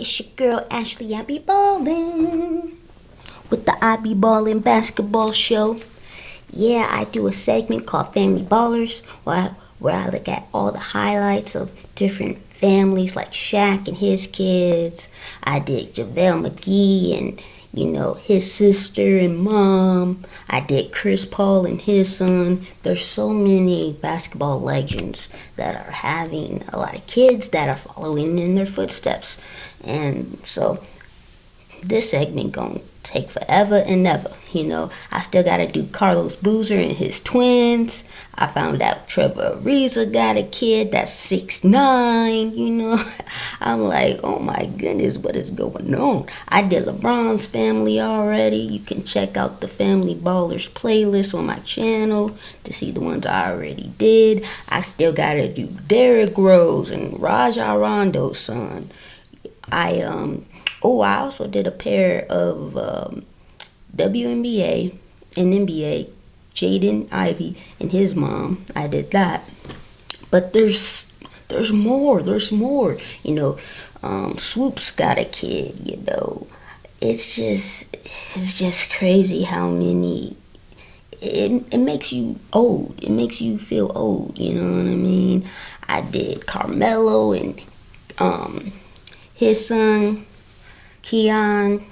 it's your girl Ashley. I be ballin' with the I be ballin' basketball show. Yeah, I do a segment called Family Ballers where I look at all the highlights of different families like Shaq and his kids. I did JaVale McGee and his sister and mom. I did Chris Paul and his son. There's so many basketball legends that are having a lot of kids that are following in their footsteps. And so this segment gonna take forever and ever. I still gotta do Carlos Boozer and his twins. I found out Trevor Ariza got a kid that's 6'9". I'm like, oh my goodness, what is going on? I did LeBron's family already. You can check out the Family Ballers playlist on my channel to see the ones I already did. I still gotta do Derrick Rose and Rajon Rondo's son. I also did a pair of WNBA and NBA, Jaden Ivey and his mom. I did that. But there's more. Swoop's got a kid, It's just crazy how many. It makes you old. It makes you feel old, you know what I mean? I did Carmelo and his son, Keon.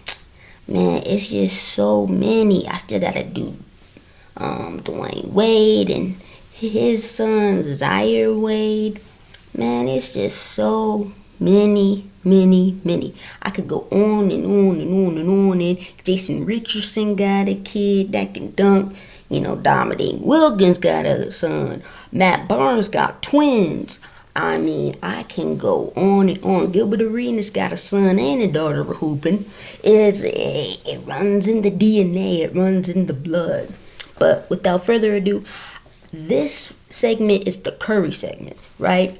Man, it's just so many. I still gotta do Dwayne Wade and his son, Zaire Wade. Man, it's just so many. I could go on and on and on and on. And Jason Richardson got a kid that can dunk. Dominique Wilkins got a son. Matt Barnes got twins. I mean, I can go on and on. Gilbert Arenas got a son and a daughter hooping. It runs in the DNA. It runs in the blood. But without further ado, this segment is the Curry segment, right?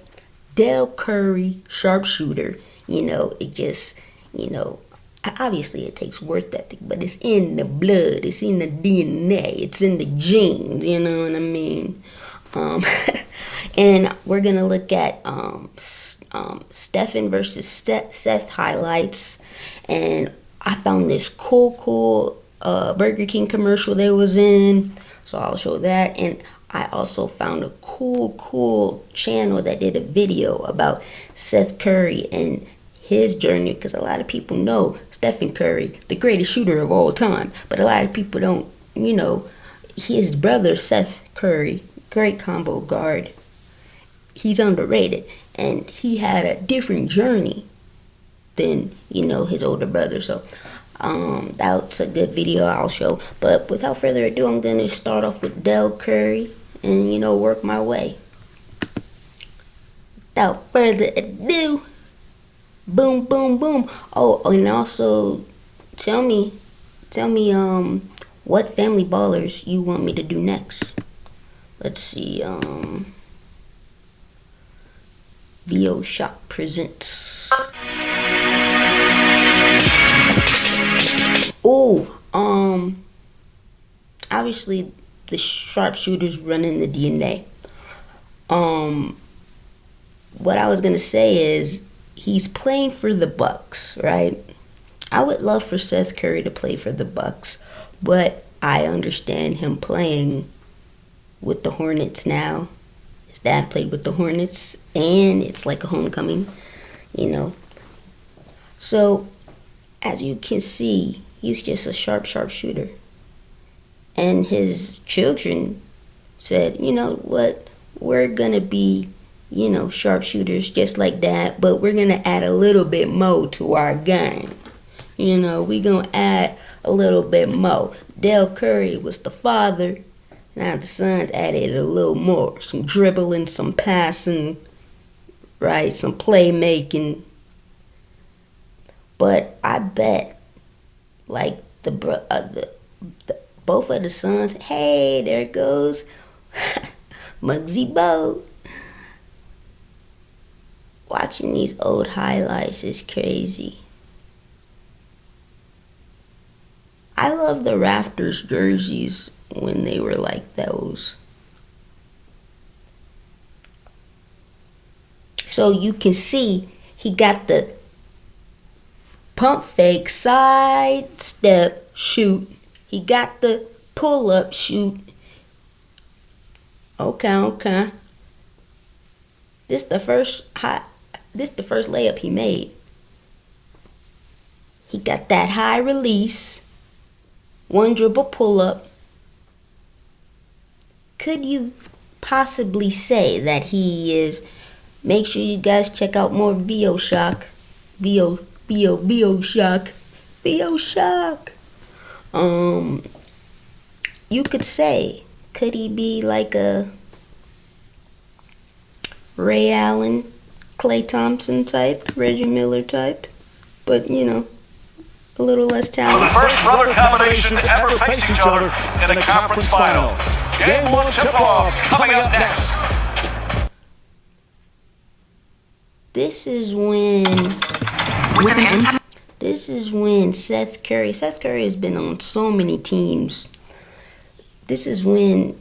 Dell Curry, sharpshooter. Obviously it takes work ethic, but it's in the blood. It's in the DNA. It's in the genes. You know what I mean? And we're gonna look at Stephen versus Seth highlights, and I found this cool Burger King commercial they was in, so I'll show that. And I also found a cool channel that did a video about Seth Curry and his journey, because a lot of people know Stephen Curry, the greatest shooter of all time, but a lot of people don't. His brother Seth Curry, great combo guard, he's underrated, and he had a different journey than his older brother. So that's a good video I'll show. But without further ado, I'm gonna start off with Dell Curry and work my way. Without further ado, boom. Oh, and also tell me what Family Ballers you want me to do next. Let's see. VO Shock presents. Obviously the sharpshooters running the DNA. What I was gonna say is he's playing for the Bucks, right? I would love for Seth Curry to play for the Bucks, but I understand him playing with the Hornets now. His dad played with the Hornets, and it's like a homecoming, So, as you can see, he's just a sharp shooter. And his children said, what, we're going to be, sharpshooters just like that, but we're going to add a little bit more to our game. We're going to add a little bit more. Dell Curry was the father. Now the sons added a little more. Some dribbling, some passing, right? Some playmaking. But I bet, like both of the sons, hey, there it goes, Muggsy Bogues. Watching these old highlights is crazy. I love the Raptors jerseys when they were like those. So you can see he got the Pump fake, side step, shoot. He got the pull up, shoot. Okay. This the first layup he made. He got that high release, one dribble pull up. Could you possibly say that he is? Make sure you guys check out more Bioshock. Bioshock. You could say, could he be like a Ray Allen, Klay Thompson type, Reggie Miller type, but you know, a little less talented. The first brother combination to ever face each other in a conference final. Game 1 tip-off coming up next. This is when Seth Curry has been on so many teams. This is when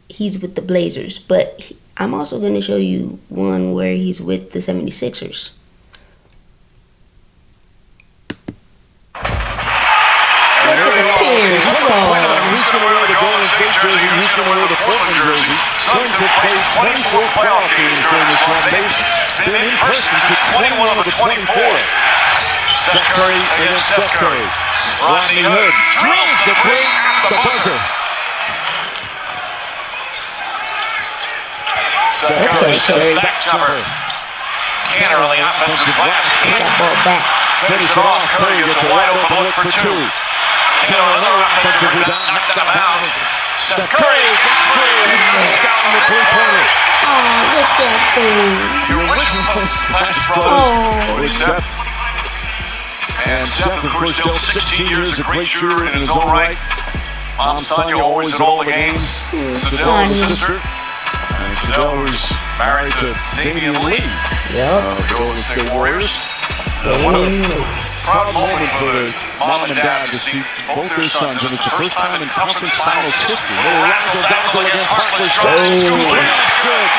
he's with the Blazers, but I'm also going to show you one where he's with the 76ers. Look at the pairs. Who's going to wear the Golden State jersey? Who's going to wear the Portland jersey? Suns have played 24 playoff games during this run. They've been in person to 21 of the 24. Seth Curry against Steph Curry. Rodney Hood drills the three, the buzzer. Seth Curry, back jumper. Canner on the offensive glass. That ball back. Finish it off. Curry gets a wide open look for two. Canner another offensive rebound, knocked out of bounds. Steph Curry gets free. He's down the three-pointer. Oh, look at that thing. Your original Splash Brothers with Seth. And Seth, of course, Dell, 16 years, a great shooter in his own right. Mom Sonia always at all the games. Dell's sister. And Dell was married to Damian Lee, the Golden State Warriors. One of the proud moment for the mom and dad to see both their sons, and it's the first time in conference finals history. Lorenzo Downfield against Harkless. Good.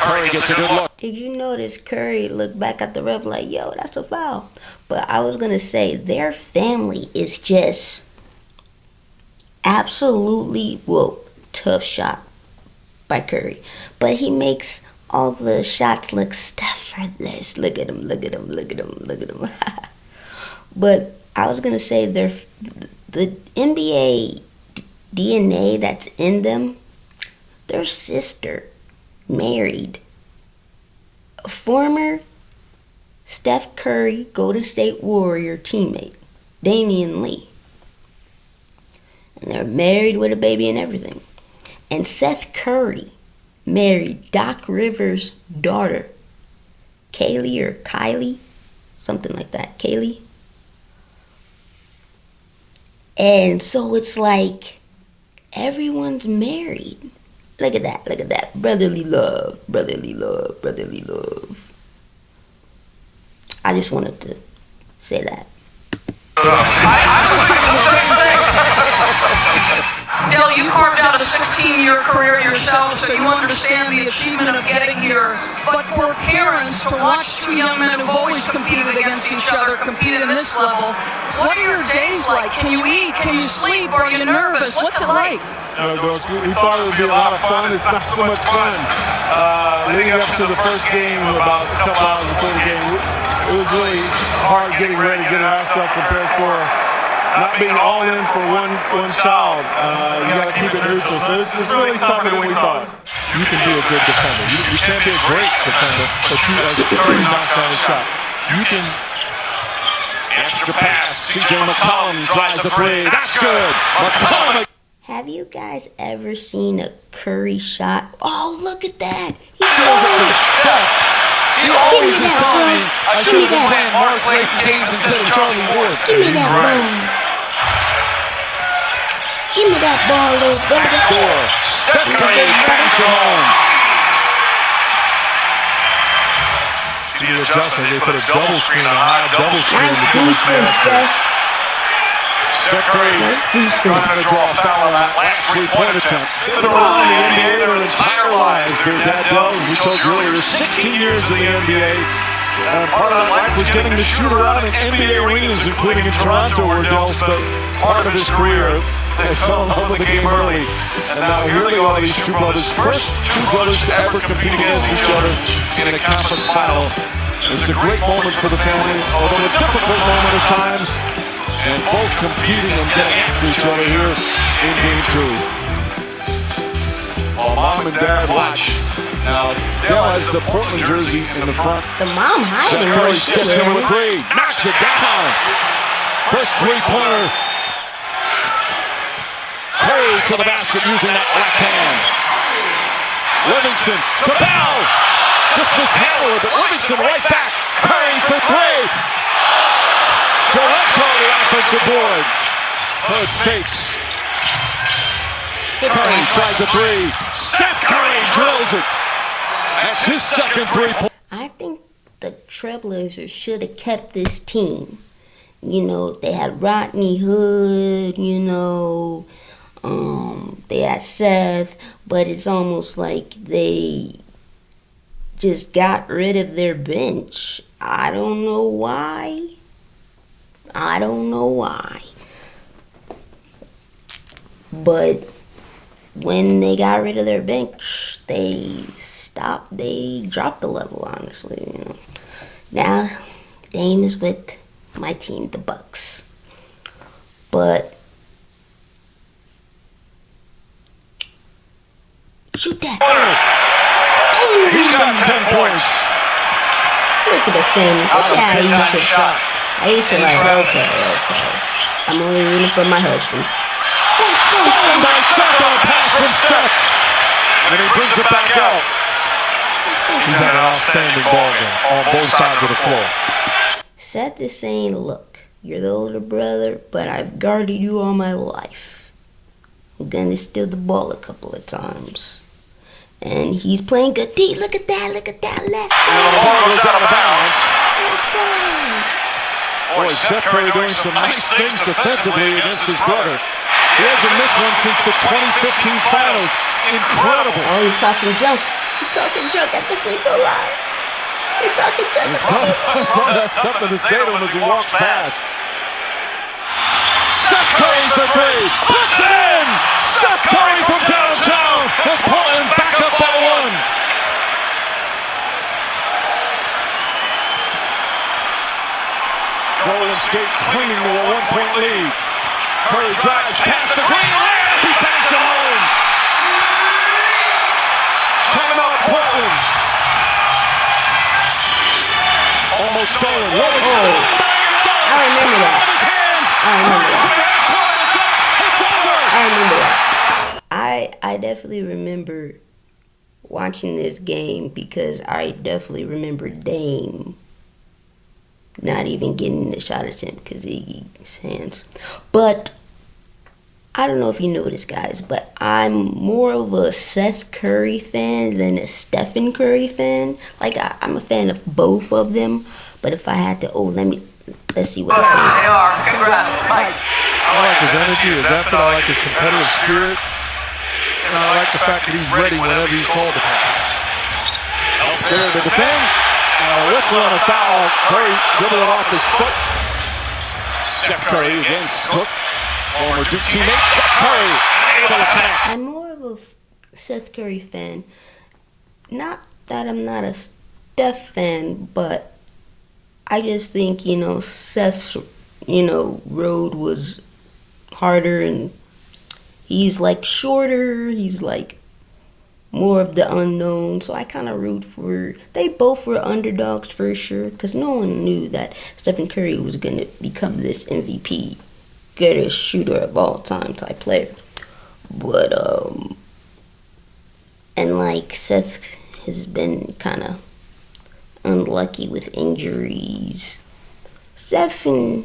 Curry gets a good look. Did you notice Curry looked back at the ref like, yo, that's a foul? But I was going to say their family is just absolutely, tough shot by Curry. But he makes all the shots look effortless. Look at him. But I was going to say the NBA DNA that's in them, their sister married a former Steph Curry Golden State Warrior teammate, Damian Lee. And they're married with a baby and everything. And Seth Curry married Doc Rivers' daughter, Kylie, something like that, Kaylee. And so it's like everyone's married. Look at that. Brotherly love. I just wanted to say that. Dell, you carved out a 16-year career yourself, so you understand the achievement of getting here. But for parents to watch two young men who've always competed against each other, competed in this level, what are your days like? Can you eat? Can you sleep? Are you nervous? What's it like? We thought it would be a lot of fun. It's not so much fun. Leading up to the first game, about a couple hours before the game, it was really hard getting ready, getting ourselves prepared for not being all in for one child. You got to keep it neutral. So it's really tougher than we thought. You can be a good defender. You can't be a great defender, but you are very knocked down a shot. You can. Extra pass. CJ McCollum drives the three. That's good. McCollum. Have you guys ever seen a Curry shot? Oh, look at that. He stole it. You always is telling me I should have been playing Mark Layton games instead of Charlie Ward. Give me that ball. Give me that ball, little brother. Steph Curry banks it home. The adjustment, they put a double screen, a high double screen. Nice defense, Seth. Steph Curry Nice trying to defense. draw a foul on that last three-point attempt. They've been around the NBA their entire lives. Their dad, Dell, we told you earlier, 16 years in the NBA. And part of that life was getting to shoot around in NBA arenas, including in Toronto, where Dell spent part of his career. They fell in love with the game early. And now here they are, these two brothers, first two brothers to ever compete against each other in a conference final. It's a great moment for the family, although a difficult moment at times. And both competing and getting after each other here in game two. While mom and dad watch. Now, Dell has the Portland jersey in the front. The mom hiding Seth her Curry steps in with three, knocks it down. First three-pointer. Curry to the basket using that left hand. Livingston to Bell. Just mishandled it, but Livingston right back. Curry for three. Directly the offensive board. Hood fakes. Curry tries a three. Seth Curry drills it. That's his second three-point. I think the Trailblazers should have kept this team. You know, they had Rodney Hood, you know, they had Seth, but it's almost like they just got rid of their bench. I don't know why. But when they got rid of their bench, they dropped the level, honestly. You know. Now, Dame is with my team, the Bucks. But shoot that. He's got 10 points. Look at the family. Look at Aisha like, okay. I'm only rooting for my husband. Let's go, Stolen by Seth on a pass from Steph. And he brings it back out. He's had an outstanding ball game on both sides of the floor. Seth is saying, look, you're the older brother, but I've guarded you all my life. I'm gonna steal the ball a couple of times. And he's playing good D. Look at that. Let's go. And the ball goes out of bounds. Let's go. Boy, Seth Curry doing some nice things defensively against his brother. He hasn't missed one since the 2015 finals. Incredible. Oh, you're talking junk. You're talking junk at the free throw line. You're talking junk at the free throw line. That's something to say to him as he walks past. Seth Curry for three. Puts it in. Seth Curry from downtown. And Portland back up by one. Golden State clinging to a one-point lead. Curry drives past the green layup. He banks it home. Timeout Portland. Almost stolen. I remember that. I definitely remember watching this game because I definitely remember Dame not even getting the shot attempt because his hands. But I don't know if you know this, guys, but I'm more of a Seth Curry fan than a Stephen Curry fan. Like, I'm a fan of both of them. But if I had to, let's see what I say. They are. Congrats, Mike. I like his energy, his effort, I like his competitive spirit, and I like the fact that he's ready whenever he's called upon. Elsewhere to defend. A whistle and a foul. Curry dribbling off his foot. Steph Curry against Cook. Former Duke teammate Seth Curry able to connect. I'm more of a Seth Curry fan. Not that I'm not a Steph fan, but I just think, Seth's, road was harder and he's like shorter. He's like more of the unknown. So I kind of root for, they both were underdogs for sure because no one knew that Stephen Curry was going to become this MVP, greatest shooter of all time type player. But, and like Seth has been kind of unlucky with injuries. Stephen,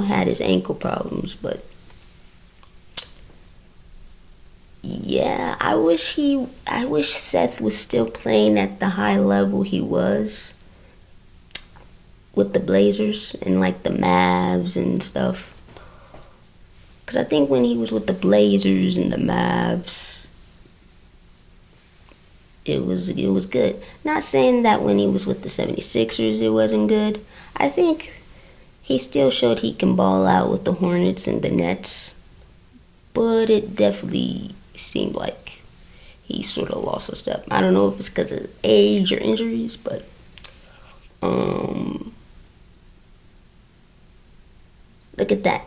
had his ankle problems, but yeah, I wish Seth was still playing at the high level he was with the Blazers and like the Mavs and stuff. Because I think when he was with the Blazers and the Mavs, it was good. Not saying that when he was with the 76ers it wasn't good. I think he still showed he can ball out with the Hornets and the Nets. But it definitely seemed like he sort of lost a step. I don't know if it's because of age or injuries, but look at that.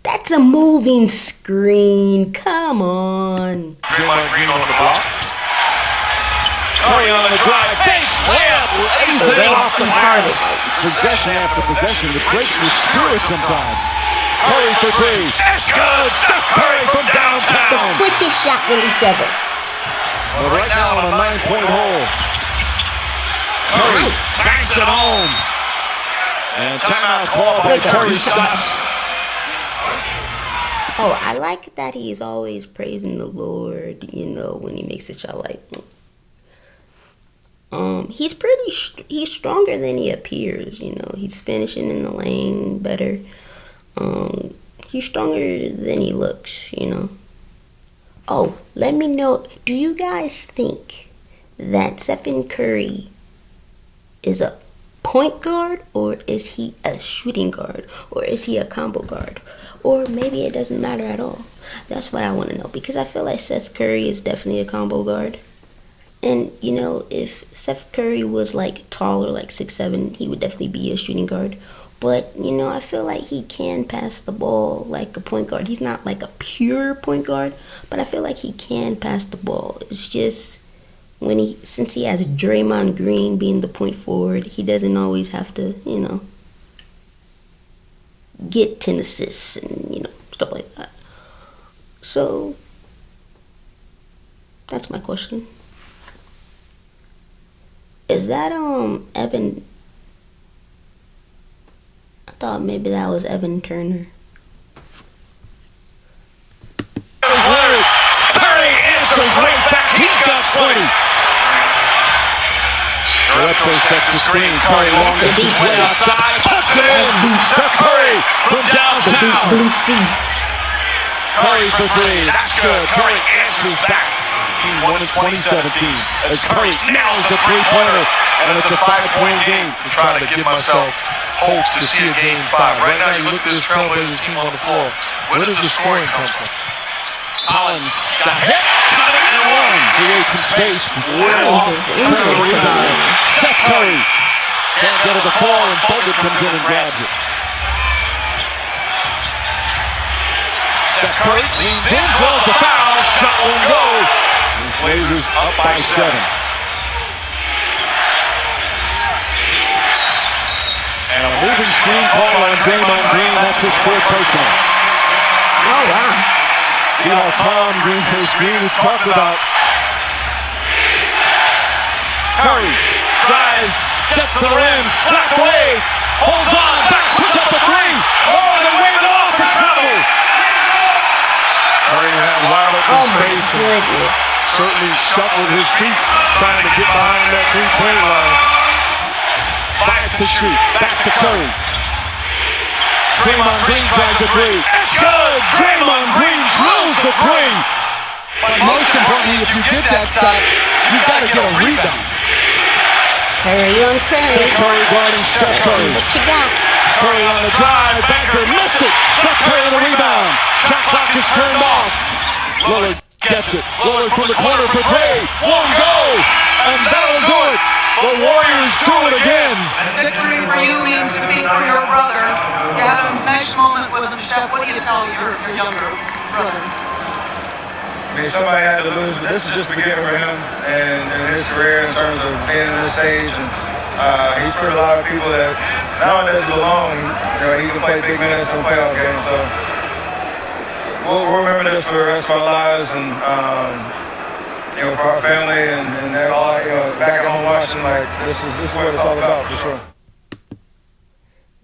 That's a moving screen. Come on. Green on the block. Curry on the drive. Face layup. That's part of it. Possession after possession. It breaks your spirit sometimes. Curry for three. That's good. Steph Curry from The downtown. quickest shot release ever. But right now on a 9-point hole. Curry Nice. banks it home. And timeout call by Curry stops. Oh, I like that he's always praising the Lord, when he makes a shot like he's stronger than he appears, He's finishing in the lane better. He's stronger than he looks, Oh, let me know, do you guys think that Stephen Curry is a point guard, or is he a shooting guard, or is he a combo guard, or maybe it doesn't matter at all? That's what I want to know, because I feel like Seth Curry is definitely a combo guard. And if Seth Curry was like taller, like 6'7", he would definitely be a shooting guard. But I feel like he can pass the ball like a point guard. He's not like a pure point guard, but I feel like he can pass the ball. It's just since he has Draymond Green being the point forward, he doesn't always have to, get 10 assists and, stuff like that. So, that's my question. Is that, Evan? I thought maybe that was Evan Turner. Curry answers right back. He's got 20. Retro sets the screen. Curry long distance play outside. Puts it in. Steph Curry from downtown. Blue sea. Curry for three. That's good. Curry answers back. He won in 2017 as Curry nails the three-pointer, and it's a 5-point game. I'm trying to give myself hope to see a game 5. Right now, you look at this Trailblazers team on the floor. Where does the scoring come from? Collins got hit. Got it and one. Create some space. Injury. Seth Curry can't get to the floor, and Bogut comes in and grabs it. Steph Curry leans in, draws the foul. Shot won't go. Blazers up by 7. And a moving screen call on Draymond Green. That's his fourth personal. Oh, wow. See how calm Green is talked about. Curry drives, gets to the rim, slapped away, holds on, back, puts up a three. Oh, they waved off the travel. Curry had wide open Oh, my space. goodness. Certainly shuffled his feet, trying to get behind that three-point line. Back to shoot, back to Curry. Draymond Green tries a three. It's good. Draymond Green drills the three. But most importantly, if you get that stop, you've got to get a rebound. Curry on Curry. Seth Curry guarding Steph Let's see Curry. what you got. Curry on the drive, banker missed it. Seth Curry on the rebound. Shot clock is turned off. Lillard gets it. Lillard from the corner for three. Won't go. And that'll do it. The Warriors do it again. And a victory for you means defeat for your brother. You had a nice moment with him, Steph. What do you tell your younger brother? I mean, somebody had to lose, but this is just the beginning for him and his career in terms of being in this stage. And he's put a lot of people that not only does he belong, he can play big minutes in playoff games. So we'll remember this for the rest of our lives, and for our family, and they're all back at home watching. Like this is what it's all about for sure.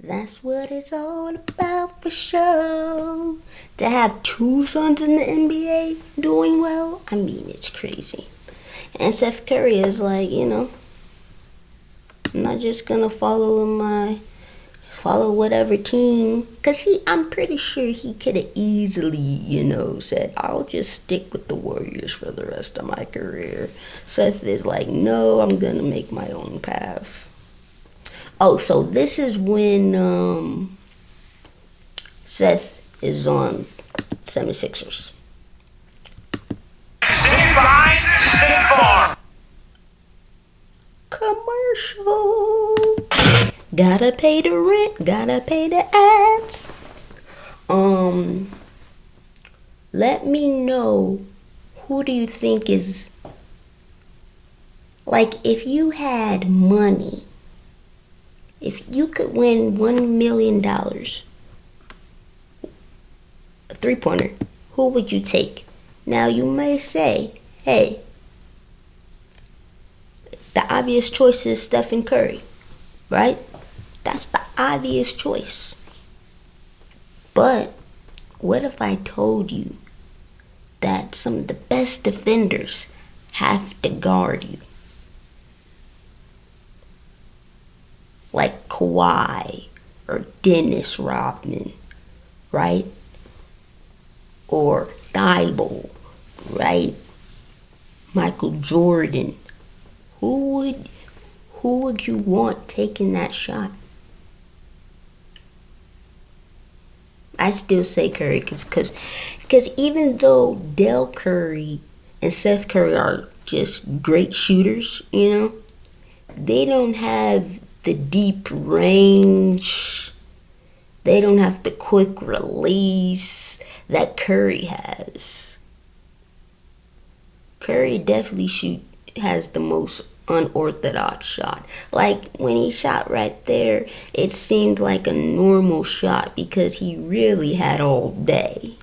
That's what it's all about for sure. To have two sons in the NBA doing well, I mean, it's crazy. And Seth Curry is like, I'm not just going to follow in my follow whatever team. Because I'm pretty sure he could have easily, said, I'll just stick with the Warriors for the rest of my career. Seth is like, no, I'm going to make my own path. Oh, so this is when Seth is on 76ers. Stay behind, stay far. Commercial. Gotta pay the rent, gotta pay the ads. Let me know, who do you think is, like, if you had money, if you could win $1 million, a three-pointer, who would you take? Now you may say, hey, the obvious choice is Stephen Curry, right? That's the obvious choice. But what if I told you that some of the best defenders have to guard you? Like Kawhi or Dennis Rodman, right? Or Thibault, right? Michael Jordan. Who would you want taking that shot? I still say Curry because even though Dell Curry and Seth Curry are just great shooters, they don't have the deep range. They don't have the quick release that Curry has. Curry definitely has the most unorthodox shot. Like when he shot right there, it seemed like a normal shot because he really had all day.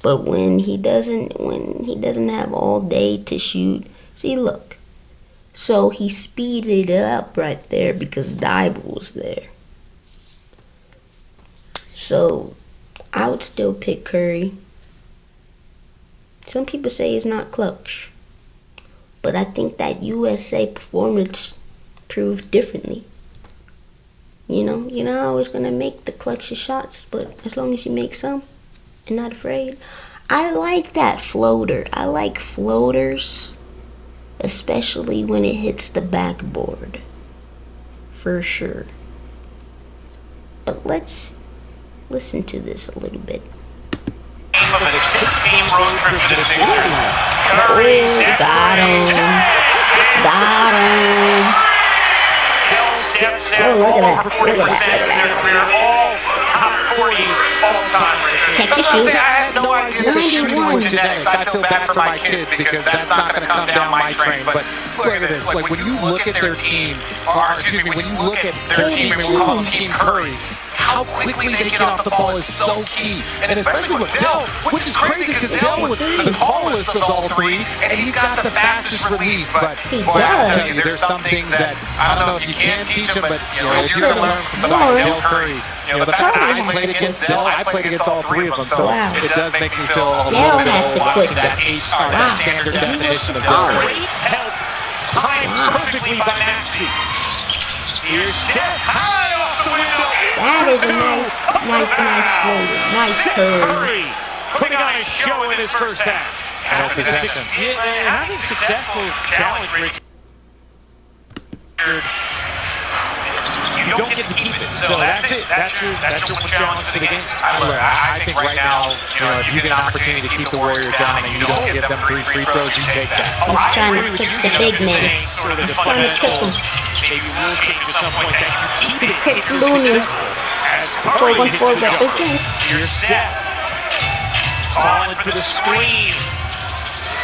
But when he doesn't have all day to shoot, see, look. So he speeded it up right there because Thibault was there. So I would still pick Curry. Some people say he's not clutch. But I think that USA performance proved differently. You're not always going to make the clutch of shots, but as long as you make some and not afraid. I like that floater. I like floaters, especially when it hits the backboard. For sure. But let's listen to this a little bit. Of a 6-game road trip to the Sixers. Got him. Oh, look at that. All top 40 all-time. Catch your shoes. I had no idea the shooting was genetics. I feel bad for my kids because that's not going to come down my train. But look at this. Like when you look at their team, when you look at their team, and we call them Team Curry, how quickly they get off the ball is so key. And especially with Dell, which is crazy because Dell was the tallest of all three, and he's got the fastest release. But boy, I tell you, there's some things that I don't know if you can teach them, but if you can learn from somebody like Dell Curry. The fact that I played against Dell, I played against all three of them, so it does make me feel a little bit old watching that standard definition of Dell Curry. Help timed perfectly by Maxey. Here's Seth high off the window. That is a nice floater. Nice curve. Putting on a show in his first half. Having successful challenge, Richard. You don't get to keep it. So that's it. That's your challenge to the game. I think right now, if you get an opportunity to keep the Warriors down and you don't give them 3 free throws, you take that. He's trying to kick the big man. He's trying to kick him. Maybe we'll change at some point that you keep it. Kick Looney. 414 represent. Here's Seth. Calling for the screen.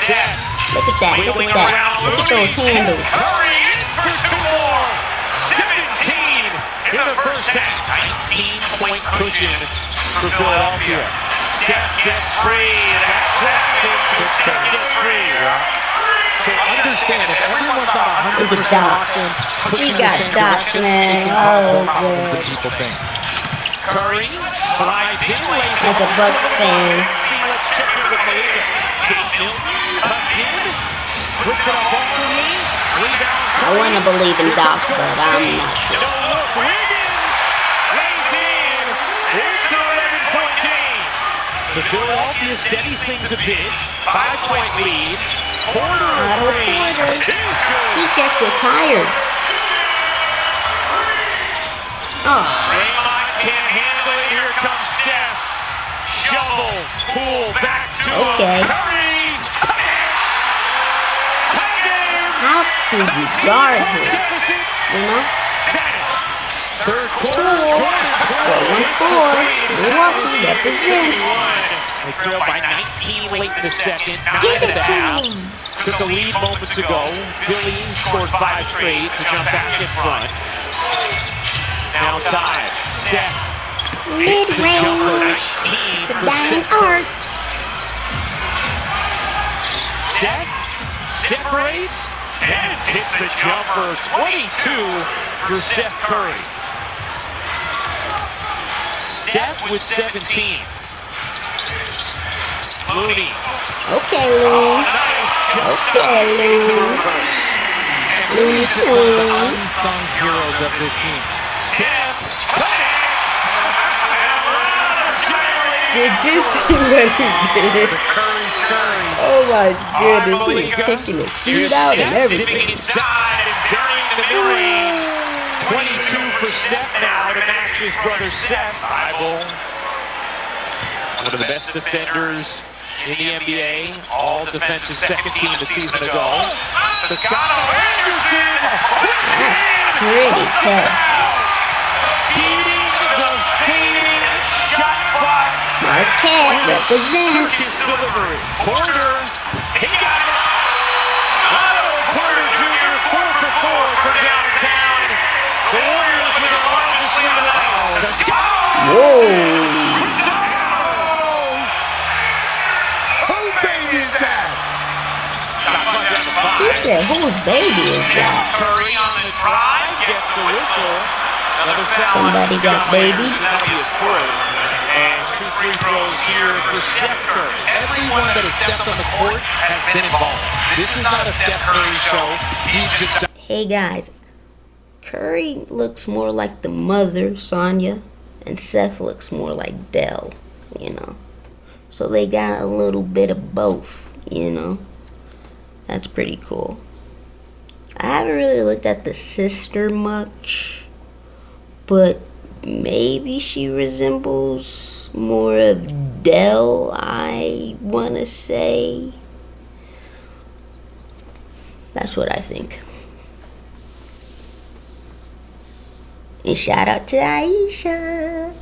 Seth. Look at that. Look at that. Look at those handles. Curry in for 2 more. 17 in the first half. 19-point cushion for Philadelphia. Steph gets free. That's what happens. Steph gets free. So understand, if everyone's not 100% locked in, He got docked, man. Oh, good. People think. Curry slides in late. As a Bucks fan. I want to believe in Doc, but I'm not sure. So Philadelphia steadies things a bit. 5-point lead. Porter Otto three. Porter. It is good. He just retired. Oh, Draymond can't handle it. Here comes Steph. Shovel. Pull back to Okay. Curry. how did you guard him? You know? Third quarter. 4-1-4. Milwaukee represents. They trailed by 19 late in the second. Give 9 it at the to half. him. Took a lead moments ago. Philly scored 5 straight to jump back in front. Now tied. Seth. Mid-range. It's a dying art. Seth separates and hits the jumper. 22 for Seth Curry. Steph with 17. Looney. Okay, Lou. Okay, Lou. Looney Tunes. Unsung heroes of this team. Steph connects. Did you see what he did? Oh my goodness, he was kicking his feet out and everything. Inside and burying the mid-range. 22 for Steph now to match his brother Seth. Bible, one of the best defenders in the NBA. All defensive second team the season ago. Toscano Anderson. That's pretty tough. Beating the fading shot clock. Marquette represent. His delivery. Porter, he got it. Otto Porter Jr. 4 for 4 for downtown. The Warriors with the largest lead of the night. Whoa. Whose baby is that? He said, whose baby is that? Curry on the drive, gets the whistle. Another foul. Somebody got baby. That'll be a score. And 2 free throws here for Steph Curry. Everyone that has stepped on the court has been involved. This is not a Steph Curry show. He's just Hey guys, Curry looks more like the mother, Sonya, and Seth looks more like Dell, you know. So they got a little bit of both, you know. That's pretty cool. I haven't really looked at the sister much, but maybe she resembles more of Dell, I want to say. That's what I think. And shout out to Aisha.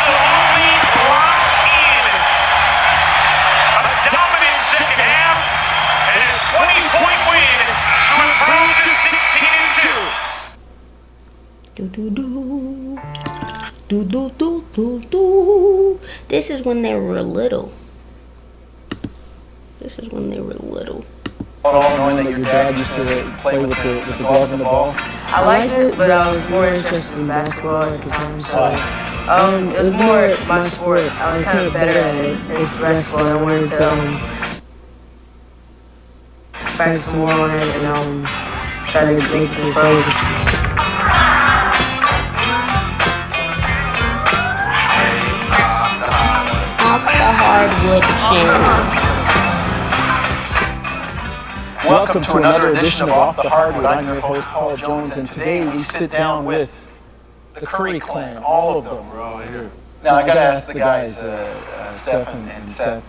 absolutely locked in. A dominant second half and a 20-point win to improve to 16-2. Do do do. Do do do do do. This is when they were little. This is when they were little. Knowing that your dad used to play with the glove and the ball. I liked it, but I was more interested in basketball at the time, so it was more my sport. I was kind of better at it. It's basketball. I wanted to practice more on it and try to make some pros. Off the hardwood chair. Welcome to another edition of Off the Hardwood. I'm your host, Paul Jones, and today we sit down with the Curry clan, all of them. Now, I got to ask the guys, Steph and Seth,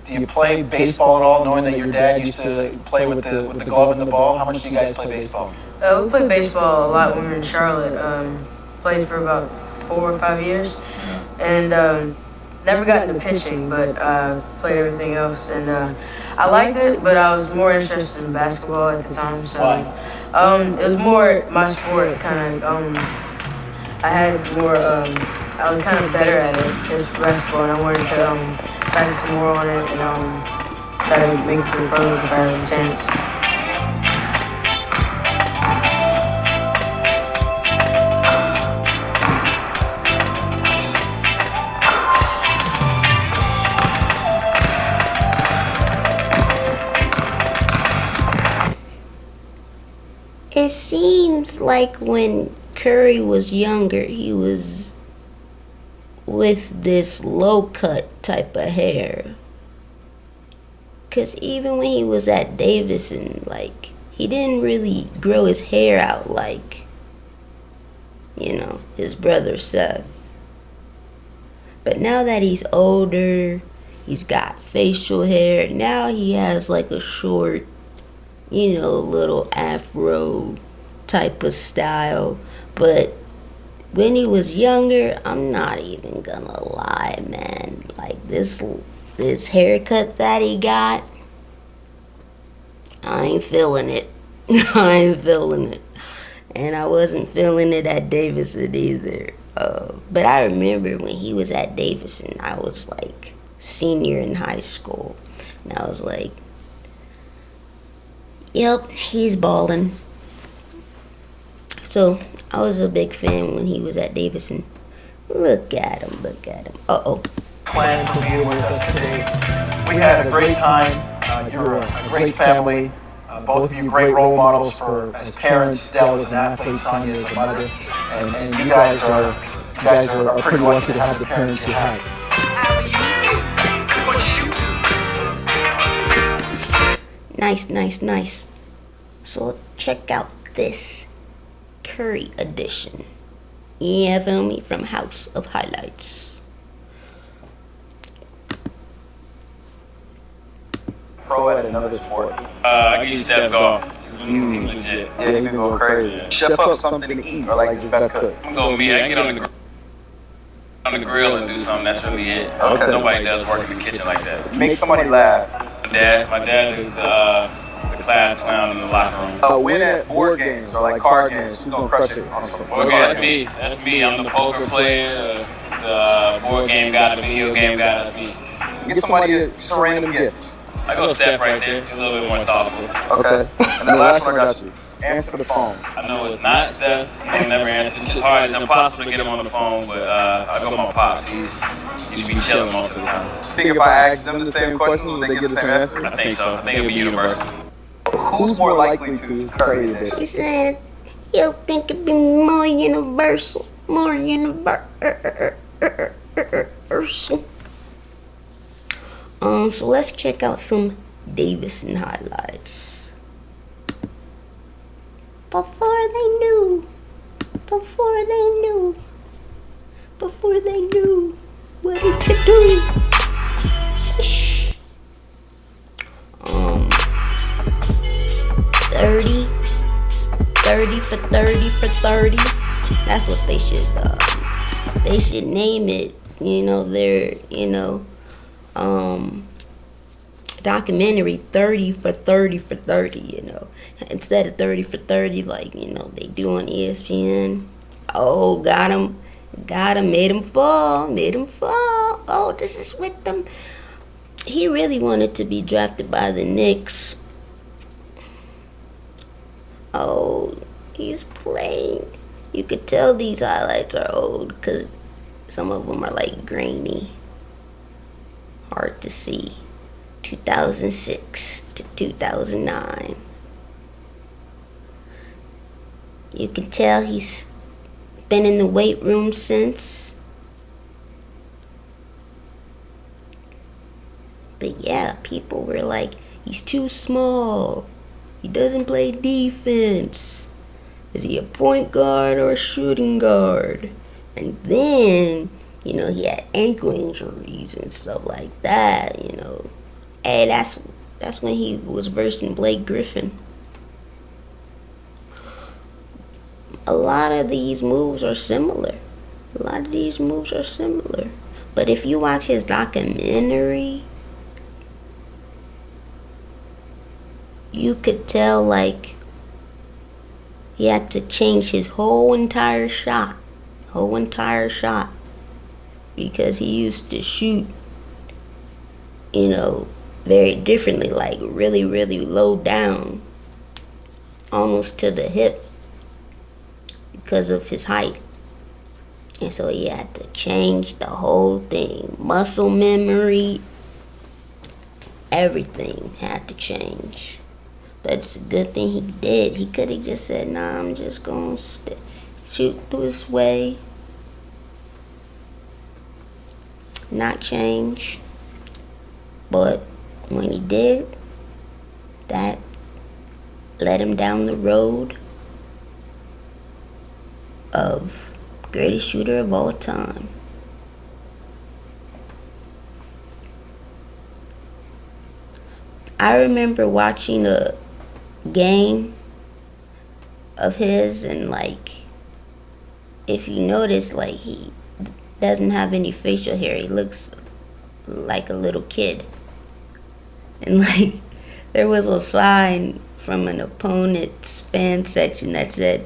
do you play baseball at all, knowing that your dad used to play with the glove and the ball? How much do you guys play baseball? We played baseball a lot when we were in Charlotte. Played for about 4 or 5 years, and never got into pitching, but played everything else. And I liked it, but I was more interested in basketball at the time. So it was more my sport, kind of. I had more. I was kind of better at it as basketball, and I wanted to practice more on it and try to make it to the pros if I had a chance. It seems like when Curry was younger, he was with this low cut type of hair. Cause even when he was at Davidson, like, he didn't really grow his hair out like, his brother Seth. But now that he's older, he's got facial hair. Now he has like a short, little afro type of style. But when he was younger, I'm not even gonna lie, man. Like this haircut that he got, I ain't feeling it. I ain't feeling it. And I wasn't feeling it at Davidson either. But I remember when he was at Davidson, I was like senior in high school. And I was like, yep, he's balling. So I was a big fan when he was at Davidson. Look at him. Uh-oh. Plan for being with us today. We had a great time. You're a great family. Both of you great role models for as parents. Dell as an athlete, Sonia as a mother, and you guys are pretty lucky to have the parents you have. Nice. So check out this Curry edition. Yeah, feel me? From House of Highlights. Pro at another sport. I give you Steph golf. He's legit. Yeah, you can go crazy. Chef up something to eat, or like just best cook. I'm going me. I can get on the grill and do something. That's really it. Okay. Nobody does work in the kitchen like that. Make somebody laugh. My dad is the class clown in the locker room. Win at board games or like card games. Who's gonna crush it? Okay, that's me. I'm the poker player, the board game guy, the video game guy. That's me. Get somebody just a random gift. I go Steph right there. He's a little bit more thoughtful. Okay. And the last one I got you. Answer the phone. I know it's not Steph. He'll never answer. It's hard. It's impossible to get him on the phone, but I go with my pops. He should be chilling most of the time. Think if I ask them the same questions, will they get the same answers? I think so. I think it'll be universal. Who's more likely to curry this? He said he'll think it'd be more universal. More universal. So let's check out some Davidson highlights. Before they knew what he could do. 30 for 30 for 30. That's what they should name it. Their documentary 30 for 30 for 30, instead of 30 for 30 like they do on ESPN. Oh, got him, made him fall. Oh, this is with them. He really wanted to be drafted by the Knicks. Oh, he's playing. You could tell these highlights are old because some of them are like grainy, hard to see. 2006 to 2009. You can tell he's been in the weight room since. But yeah, people were like, he's too small. He doesn't play defense. Is he a point guard or a shooting guard? And then, he had ankle injuries and stuff like that, Hey, that's when he was versing Blake Griffin. A lot of these moves are similar. But if you watch his documentary, you could tell like he had to change his whole entire shot. Because he used to shoot, very differently, like really, really low down, almost to the hip because of his height. And so he had to change the whole thing. Muscle memory, everything had to change. But it's a good thing he did. He could have just said, nah, I'm just going to shoot his way, not change. But when he did, that led him down the road of greatest shooter of all time. I remember watching a game of his, and like, if you notice, like, he doesn't have any facial hair. He looks like a little kid. And like, there was a sign from an opponent's fan section that said,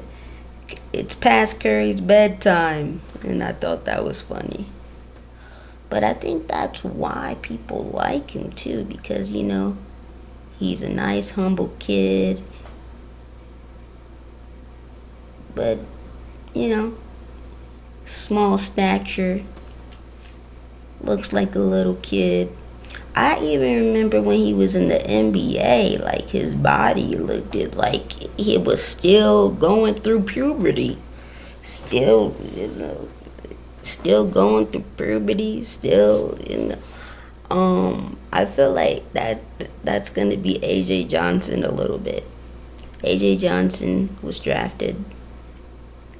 "It's past Curry's bedtime." And I thought that was funny. But I think that's why people like him too, because, you know, he's a nice, humble kid. But, you know, small stature, looks like a little kid. I even remember when he was in the NBA, like, his body looked like he was still going through puberty. Still, you know, still going through puberty, still, you know. I feel like that's going to be A.J. Johnson a little bit. A.J. Johnson was drafted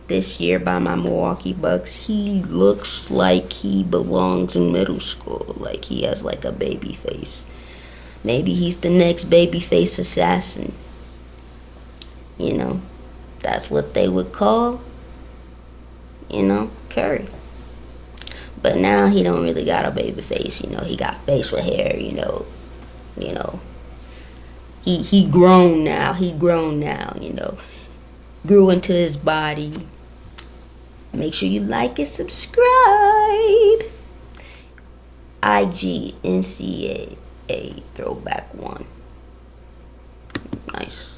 this year by my Milwaukee Bucks. He looks like he belongs in middle school. Like, he has like a baby face. Maybe he's the next baby face assassin. You know, that's what they would call, you know, Curry. But now he don't really got a baby face, you know. He got facial hair, you know. He grown now, you know. Grew into his body. Make sure you like and subscribe. IG NCAA Throwback 1. Nice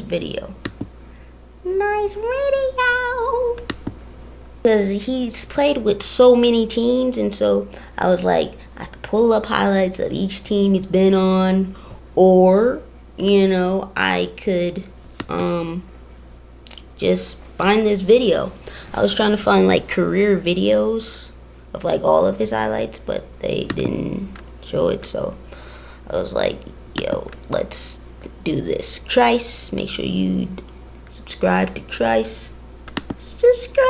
video. Nice video. Because he's played with so many teams, and so I was like, I could pull up highlights of each team he's been on, or, you know, I could just find this video. I was trying to find like career videos of like all of his highlights, but they didn't show it, so I was like, yo, let's do this. Trice, make sure you subscribe to Trice. Subscribe.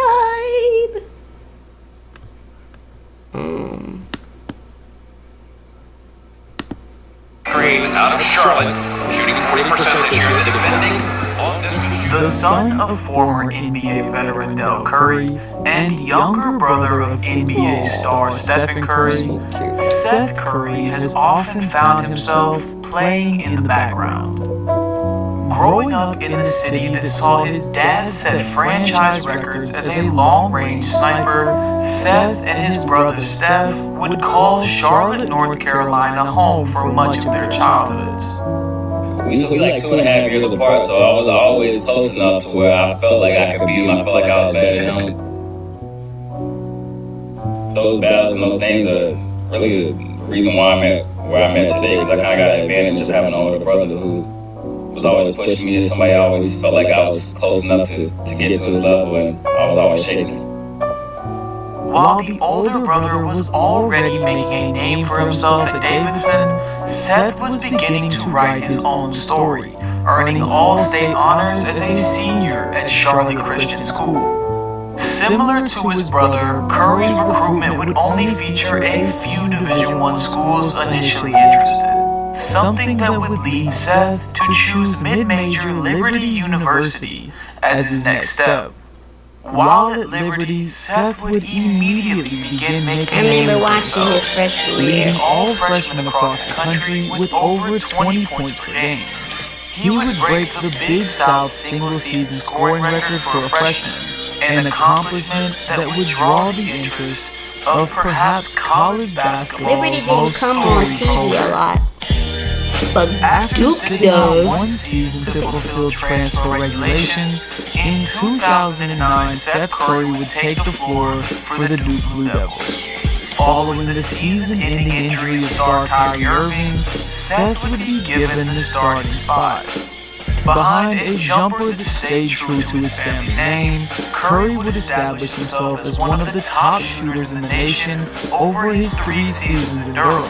Curry out of Charlotte, shooting 40% this year, the defending long-distance. The son of former NBA veteran Dell Curry and younger brother of NBA star Stephen Curry, Seth Curry has often found himself playing in the background. Growing up in the city that saw his dad set franchise records as a long-range sniper, Seth and his brother Steph would call Charlotte, North Carolina home for much of their childhoods. We like 2.5 years apart, so I was always close enough to where I felt like I could beat him. I felt like I was better than him. Those battles and those things are really the reason why I'm at where I'm at today, because I kind of got the advantage of having an older brother who was always pushing me, and somebody always felt like I was close enough to get to the level, and I was always chasing. While the older brother was already making a name for himself at Davidson, Seth was beginning to write his own story, earning all-state honors as a senior at Charlotte Christian School. Similar to his brother, Curry's recruitment would only feature a few Division I schools initially interested. Something that would lead Seth to choose mid-major Liberty University as his next step. While at Liberty, Seth would immediately begin making a name for himself, leading all freshmen across the country with over 20 points per game. He would break the Big South single-season scoring record for a freshman, an accomplishment that would draw the interest of perhaps college basketball's Liberty didn't come on TV a lot, but after Duke sitting out one does. season to fulfill transfer regulations, in 2009, Seth Curry would take the floor for the Duke Blue Devils. Following the season-ending injury of star Kyrie Irving, Seth would be given the starting spot. Behind a jumper that stayed true to his family name, Curry would establish himself as one of the top shooters in the nation over his 3 seasons in Durham.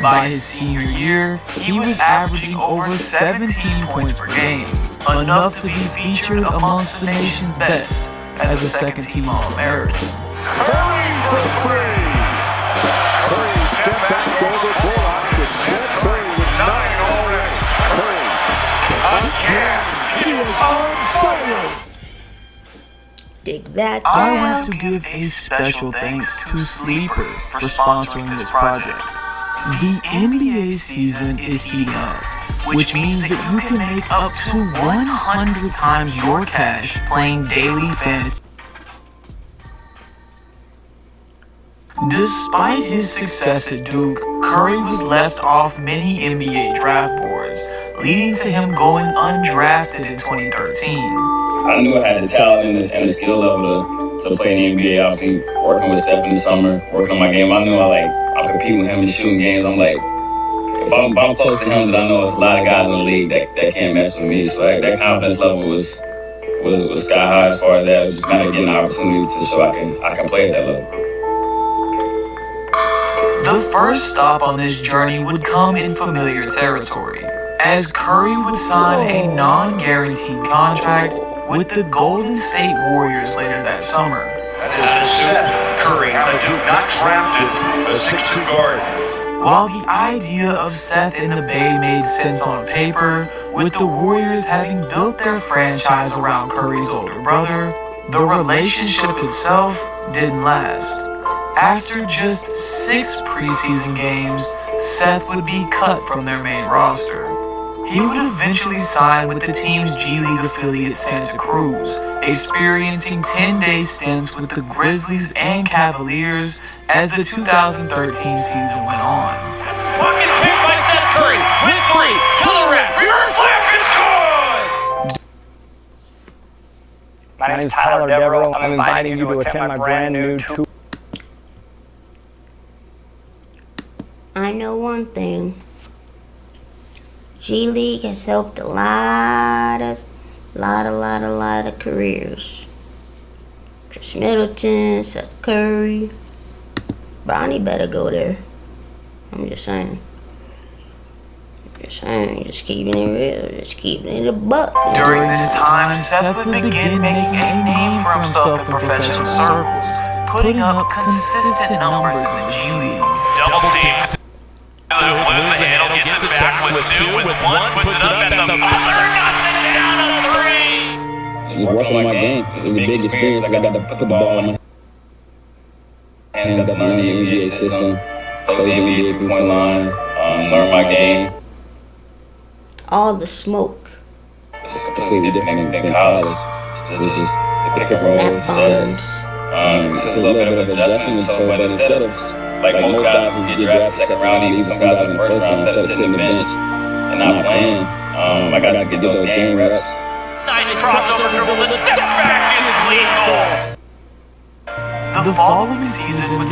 By his senior year, he was averaging over 17 points per game, enough to be featured amongst the nation's best as a second-team All-American. Curry for 3. Curry stepped back over Bullock with Seth Curry with 9 already. Curry again. He is on fire. Dig that down. I want to give a special thanks to Sleeper for sponsoring this project. The NBA season is heating up, which means that you can make up to 100 times your cash playing daily fantasy. Despite his success at Duke, Curry was left off many NBA draft boards, leading to him going undrafted in 2013. I knew I had the talent and the skill level to play in the NBA. Obviously, working with Steph in the summer, working on my game. I knew I'm competing with him and shooting games. I'm like, if I'm close to him, then I know there's a lot of guys in the league that can't mess with me. So that confidence level was sky high as far as that. It was just kind of getting an opportunity to show I can play at that level. The first stop on this journey would come in familiar territory, as Curry would sign a non-guaranteed contract with the Golden State Warriors later that summer. That is Seth Curry out of Duke, not drafted, a 6'2" guard. While the idea of Seth in the Bay made sense on paper, with the Warriors having built their franchise around Curry's older brother, the relationship itself didn't last. After just 6 preseason games, Seth would be cut from their main roster. He would eventually sign with the team's G League affiliate Santa Cruz, experiencing 10-day stints with the Grizzlies and Cavaliers as the 2013 season went on. Bucket pick by Seth Curry with 3 to the rim. Reverse layup is good! My name is Tyler Devereaux. I'm inviting you to attend my brand new tour. I know one thing. G League has helped a lot of careers. Chris Middleton, Seth Curry. Bronny better go there. I'm just saying. Just keeping it real, just keeping it a buck. During this time, Seth would begin making a name for himself in professional circles, putting up consistent numbers in the G League. Double team. Loses the handle, gets it back with 2, with 1, puts it up at the buzzer, knocks it down a 3. Just working on my game. It was a big experience. I got to put the ball in my hand, got to learn the NBA system, play the NBA 3-point line, learn my game. All the smoke. It's completely different than college. It's just the pick and roll, sets. It's just a little bit of adjustment. So, but instead of like most guys who get drafted second round, even some guys in the first round, instead of sitting the bench and not playing, I got to get those game reps. Nice crossover dribble, the step back is lethal. The following season would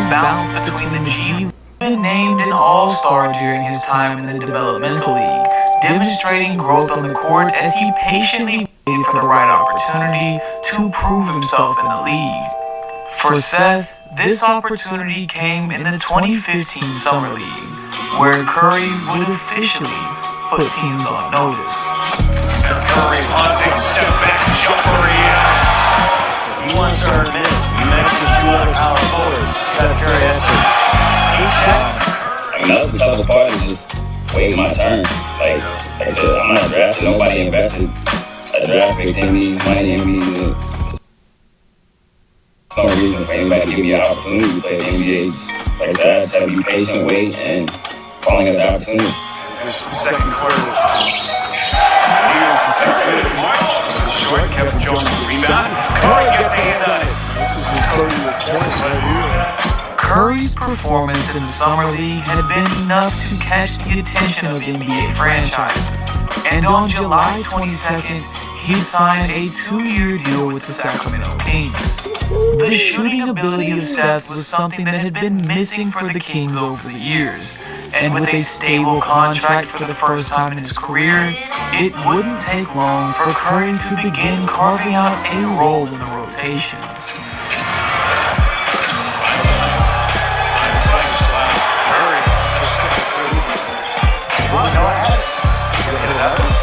bounce between the G League and named an all-star during his time in the developmental league, demonstrating growth on the court as he patiently waited for the right opportunity to prove himself in the league. For Seth, this opportunity came in the 2015 Summer League, where Curry would officially put teams on notice. Curry hunting, step back jumper, yes. He wants to earn minutes. We mentioned 2 other power forwards. Seth Curry has to each shot. The toughest part is just waiting my turn. Like I said, I'm not drafted. Nobody invested a draft pick in me, money in me. No reason for anybody to give me an opportunity to play the NBA. Like I said, I just have to be patient, wait, and falling at the opportunity. This second quarter. Here's the 6-minute mark. Short, Kevin Jones with the rebound. Curry gets a hand on it. Curry's performance in the Summer League had been enough to catch the attention of NBA franchises, and on July 22nd, he signed a 2-year deal with the Sacramento Kings. The shooting ability of Seth was something that had been missing for the Kings over the years, and with a stable contract for the first time in his career, It wouldn't take long for Curry to begin carving out a role in the rotation.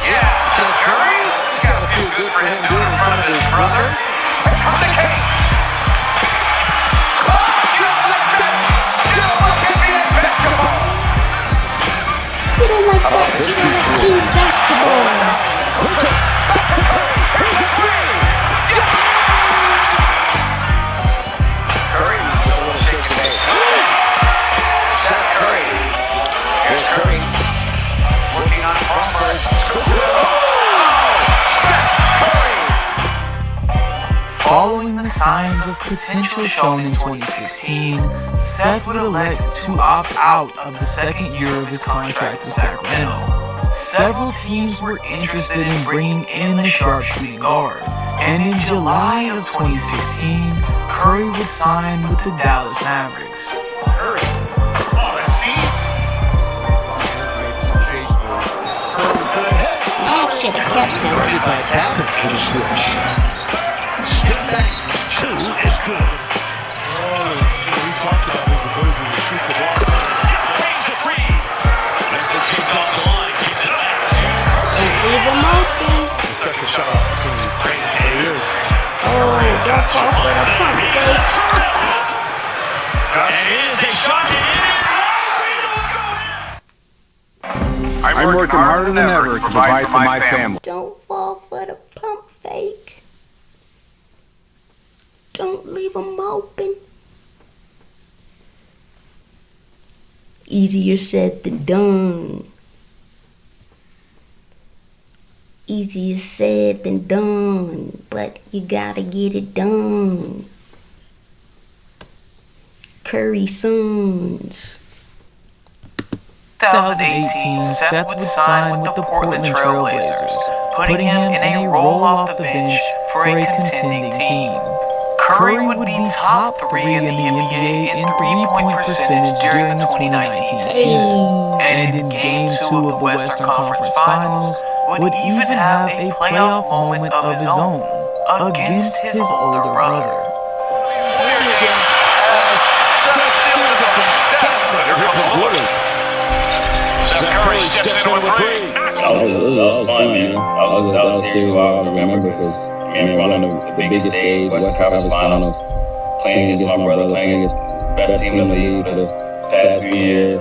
Yeah, Seth Curry. It's got to feel good for him doing in front of his brother. Here comes the Kings. You don't like that, you don't like Kings basketball. Curry, a little shake and bake. Seth Curry. Here's Curry. Working on Crawford. Seth Curry. Following the signs of potential shown in 2016, Seth would elect to opt out of the second year of his contract with Sacramento. Several teams were interested in bringing in the sharpshooting guard, and in July of 2016, Curry was signed with the Dallas Mavericks. Curry. Oh, that's Steve. I should have kept him. Started by Allen with a switch. Step back two is good. We talked about his ability to shoot the ball. Takes a three. She's on the line. Keeps it up. Don't leave him open. The second shot opportunity. There it is. Oh, don't fall for the pump fake. And it is a shot. I'm working harder than ever to provide for my family. Don't fall for the pump fake. Don't leave them open. Easier said than done. Easier said than done, but you gotta get it done. Curry Sons. 2018, Seth would sign with the Portland Trailblazers, putting him in a role off the bench for a contending team. Curry would be top 3 in the NBA in three-point percentage during the 2019 season, and in Game 2 of the Western Conference Finals, would even have a playoff moment of his own against his older brother. Seth Curry steps in with three. That was fun, man. That was a series I remember because, man, one of the biggest stage, Western Conference Finals, playing against my brother, playing against the best team in the league for the past few years.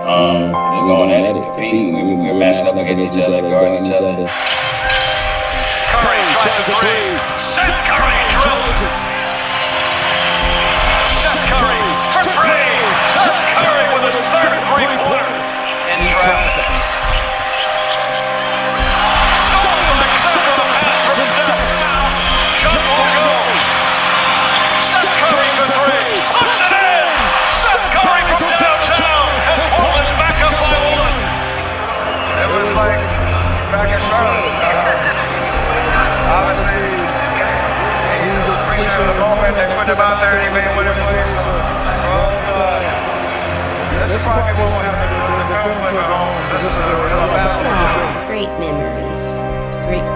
Just going at it, competing. We were matching up against each other, guarding each other. Curry tries a three. Seth Curry drills it. Seth Curry for three. Seth Curry with his third three-pointer in traffic. Stolen the center of the pass from Steph. Shot won't go. Seth Curry for three. Puts it in. Seth Curry from downtown and Portland back up by one. It was like back in Charlotte. Obviously, he was appreciating the moment. They put him out there and he made winning plays. So, this is probably what we'll have to do in the film clip at home. This is a battle for sure. Great memories. Great.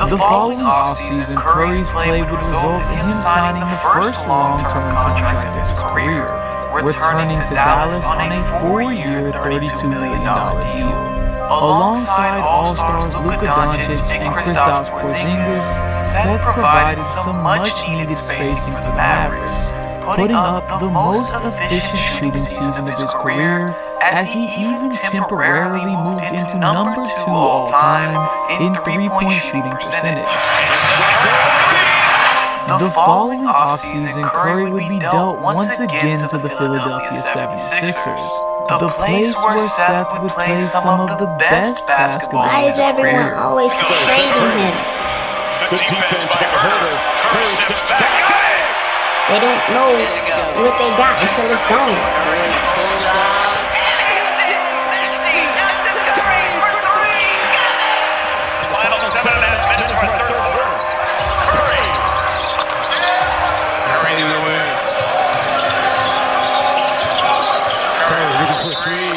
The following offseason, Curry's play would result in him signing the first long-term contract of his career, returning to Dallas on a 4-year, $32 million deal. Alongside All-Stars Luka Doncic and Kristaps Porzingis, Seth provided some much-needed spacing for the Mavericks, putting up the most efficient shooting season of his career, as he even temporarily moved into number 2 all-time in three-point shooting percentage. The following offseason, Curry would be dealt once again to the Philadelphia 76ers, the place where Seth would play some of the best basketball Why in is his everyone career. always trading him? Good defense by Herder. Curry steps back. They don't know what they got until it's gone. Final 7.5 minutes for third quarter. Curry. Curry the way. Curry looking for three.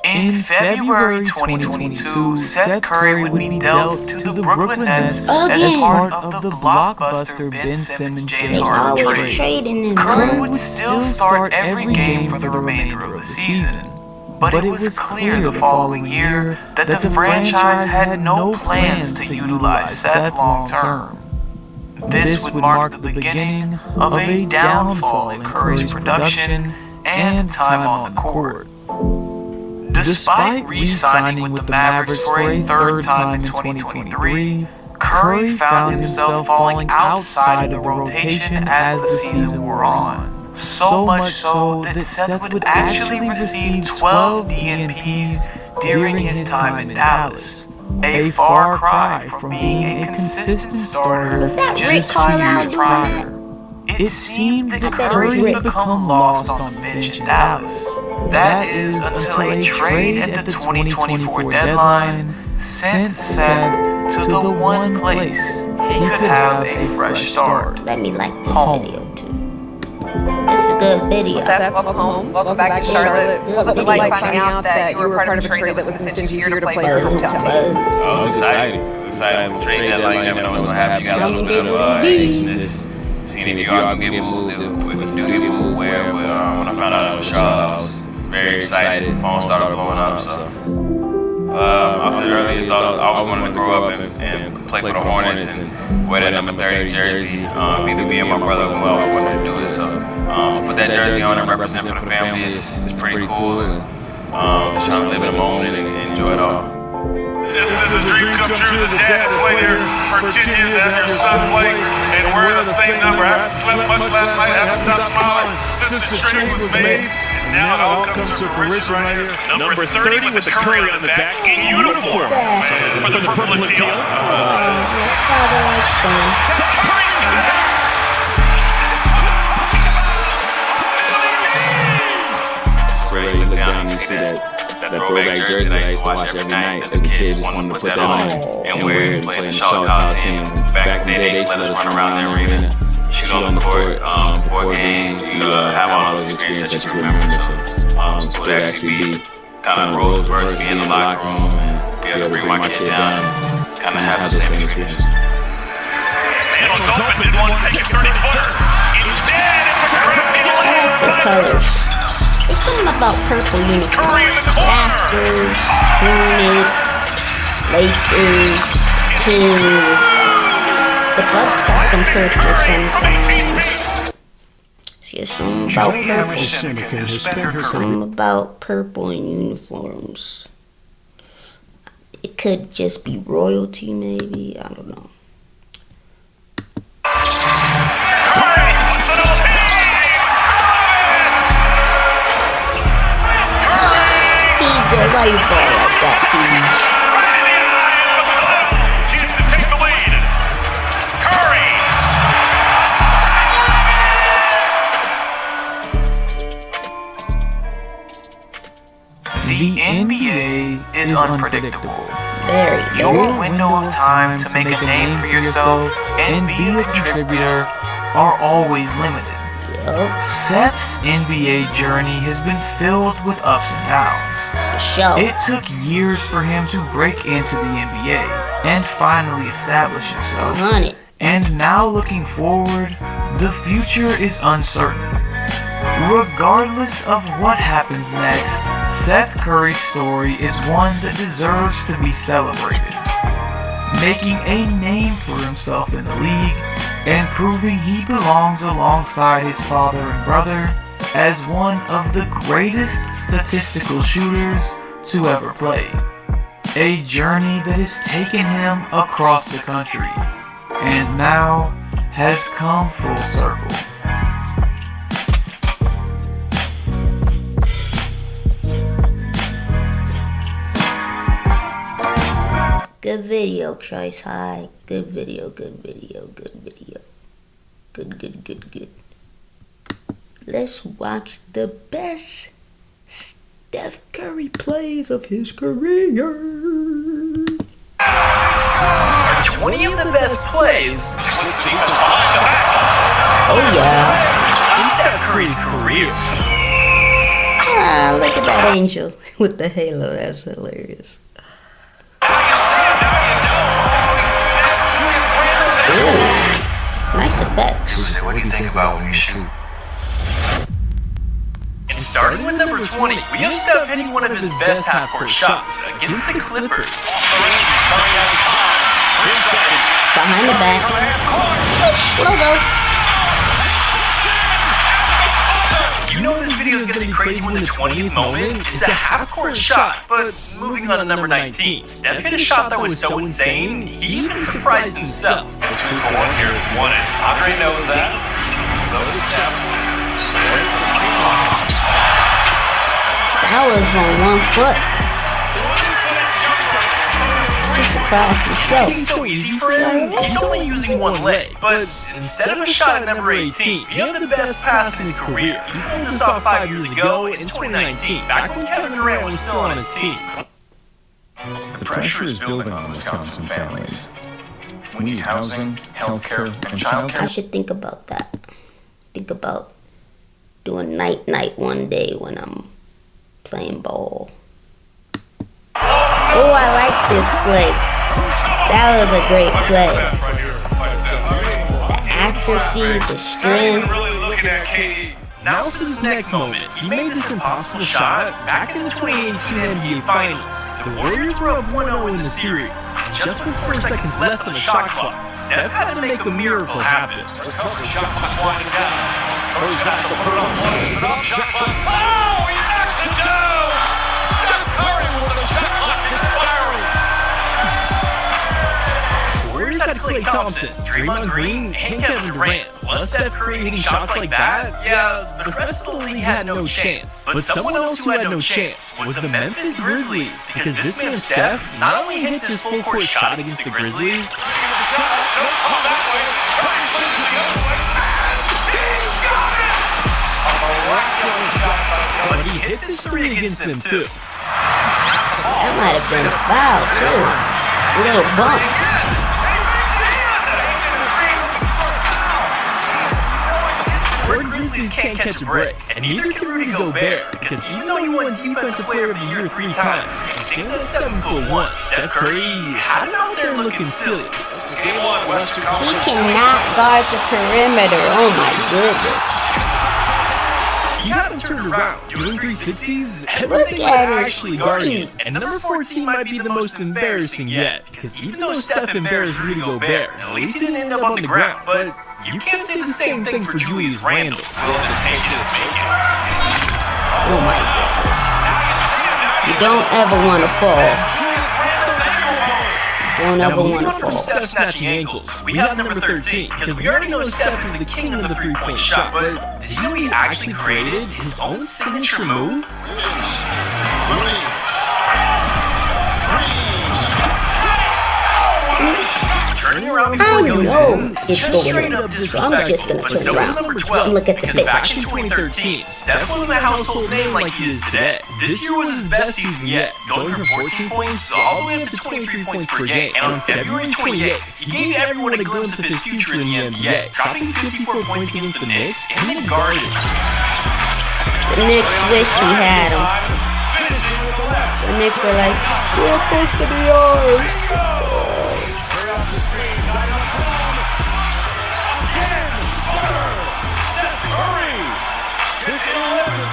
In February 2022, Seth Curry would be dealt to the Brooklyn Nets as part of the blockbuster Ben Simmons-James Harden trade. Curry would still start every game for the remainder of the season, but it was clear the following year that the franchise had no plans to utilize Seth long-term. This would mark the beginning of a downfall in Curry's production and time on the court. Despite re-signing with the Mavericks for a third time in 2023, Curry found himself falling outside the rotation as the season wore on. So much so that Seth would actually receive 12 DNPs during his time in Dallas. A far cry from being a consistent starter just 2 years prior. It seemed that Curry would become lost on the bench in Dallas. That is until a trade at the 2024 deadline sent Seth to the one place he could have a fresh start. Let me like this video too. This is a good video. Seth, welcome home. Welcome back to Charlotte. What was it like finding out that you were part of a trade that was essentially here to play for your hometown team? I was excited. Excited. Trade deadline, you never know what's going to happen. You got a little bit of anxiousness. Seeing if you are going to get moved, if you do get moved where. But when I found out it was Charlotte, I was very excited. The phone started blowing up. So I said earlier, so I always wanted to grow up and play for the Hornets and wear that number 30 jersey. Either me and my brother, whoever wanted to do it. So put that jersey on and represent for the family is pretty cool. And just trying to live in the moment and enjoy it all. This is a dream come true. The dad played here for 10 years to have your son play and wear the same number. I haven't slept much last night. I haven't stopped smiling since the trade was made. And now it all comes to fruition right here. Number 30 with the Curry on the back in uniform for the purple and teal. Swear you look down and you see that throwback jersey that I used to watch every night as a kid, wanting to put that on and wear it and play in the Charlotte Coliseum. Back in the day, they used to let us run around the arena, shoot on the court before games. You have all those experiences that you remember. So to actually be kind of Roseburg, be in the locker room and be able to bring my kid down and kind of have the same experience. And on top, didn't want to take a 30-footer. Instead, it's a drafting lane. Colors. It's something about purple uniforms. Raptors, Hornets, Lakers, Kings. The Bucks got some purple sometimes. It's just something about purple. Something about purple in uniforms. It could just be royalty, maybe. I don't know. Why you fall like that, team? Chance to take the lead. Curry. The NBA is unpredictable. Very. Your window of time to make a name for yourself and be a contributor are always limited. Seth's NBA journey has been filled with ups and downs. For sure. It took years for him to break into the NBA and finally establish himself. And now looking forward, the future is uncertain. Regardless of what happens next, Seth Curry's story is one that deserves to be celebrated. Making a name for himself in the league and proving he belongs alongside his father and brother as one of the greatest statistical shooters to ever play. A journey that has taken him across the country and now has come full circle. Good video, Choice High. Good video, good video, good video. Good. Let's watch the best Steph Curry plays of his career. 20 of the best plays. Oh yeah. Steph Curry's career. Ah, look at that angel with the halo. That's hilarious. Ooh, nice effects. What do you think about when you shoot? And starting with number 20, we have Steph hitting one of his best half-court shots against the Clippers. Behind the back. Swoosh, logo. You know this video is going to be crazy when the 20th moment is a half-court shot, but moving on to number 19. Steph hit a shot that was so insane, he even surprised himself. 2 for 1 here, won it. Andre knows that. So does Steph. That was on 1 foot. He surprised himself. It's so easy for him. He's only using one leg, but instead of a shot at number 18, he had the best pass in his career. He pulled this off 5 years ago in 2019, back when Kevin Durant was still on his team. The pressure is building on Wisconsin families. We need housing, healthcare, and childcare. I should think about that. Think about doing night-night one day when I'm playing ball. Oh, I like this play. That was a great play. The accuracy, the strength. Now for this next moment, he made this impossible shot back in the 2018 NBA Finals. The Warriors were up 1-0 in the series. Just with 4 seconds left on the shot clock, Steph had to make a miracle happen. Oh, he knocked it down! Steph Curry with a shot clock expiring. Warriors had Klay Thompson, Draymond Green, and Kevin Durant. Plus Steph Curry hitting shots like that, yeah, the rest of the league had no chance. But someone else who had no chance was the Memphis Grizzlies, because this man Steph not only hit this full-court shot against the Grizzlies, but he hit this 3 against them too. That might have been a foul too. A little bump. Grizzlies can't catch a break, and neither can Rudy Gobert, because even though he won Defensive Player of the Year 3 times, he stands at 7'1". Steph Curry had him out there looking silly. He cannot guard the perimeter. Oh my goodness. He had him turned around, doing 360s, everything was actually guarded. And number 14 might be the most embarrassing yet, because even though Steph embarrassed Rudy Gobert, at least he didn't end up on the ground, but you can't say the same thing for Julius Randle. Oh my goodness. You don't ever want to fall. Don't ever want to fall. Steph snatching ankles. We have number 13, because we already know Steph is the king of the 3-point shot, but did you know he actually created his own signature move? Turning around before it goes in, it's going in. So I'm just going to turn around and look at the because back picture. in 2013, Steph wasn't a household name like he is today. This year was his best season yet, going from 14 points all the way up to 23 points per game. And on February 28th, he gave everyone a glimpse of his future in the NBA, dropping 54 points against the Knicks and the Garden. The Knicks wish he had him. The Knicks were like, we're supposed to be yours.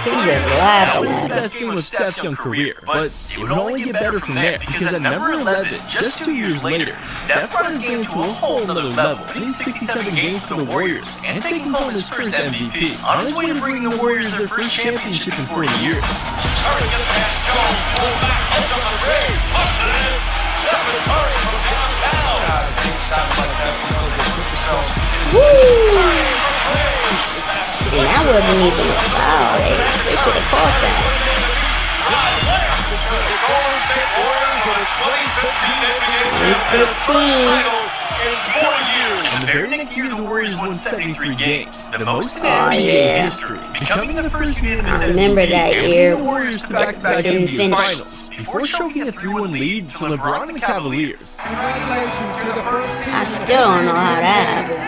He was laughing That was the at him. best game of Steph's young career, but it would only get better from there, because at number 11, just 2 years later, Steph brought his game to a whole nother level, winning 67 games for the Warriors and taking home his first MVP, on his way to bringing the Warriors their first championship in 40 years. Woo! And that wasn't even a foul. They should have caught that. 2015. And the very next year, the Warriors won 73 games, the most in NBA history, becoming the first unanimous I remember that year. the Warriors to back-to-back NBA Finals, before choking a 3-1 lead to LeBron and the Cavaliers. I still don't know how that happened.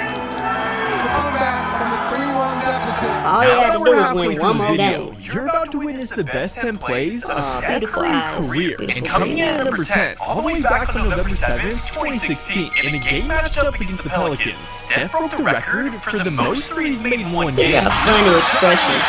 All you had to do was win one more game. You're You're about to witness the best 10 plays of Steph Curry's career. And coming in at number 10, all the way back on November 7th, 2016, in a game matched up against the Pelicans, Steph broke the record for the most threes made in one game. They got plenty of expressions.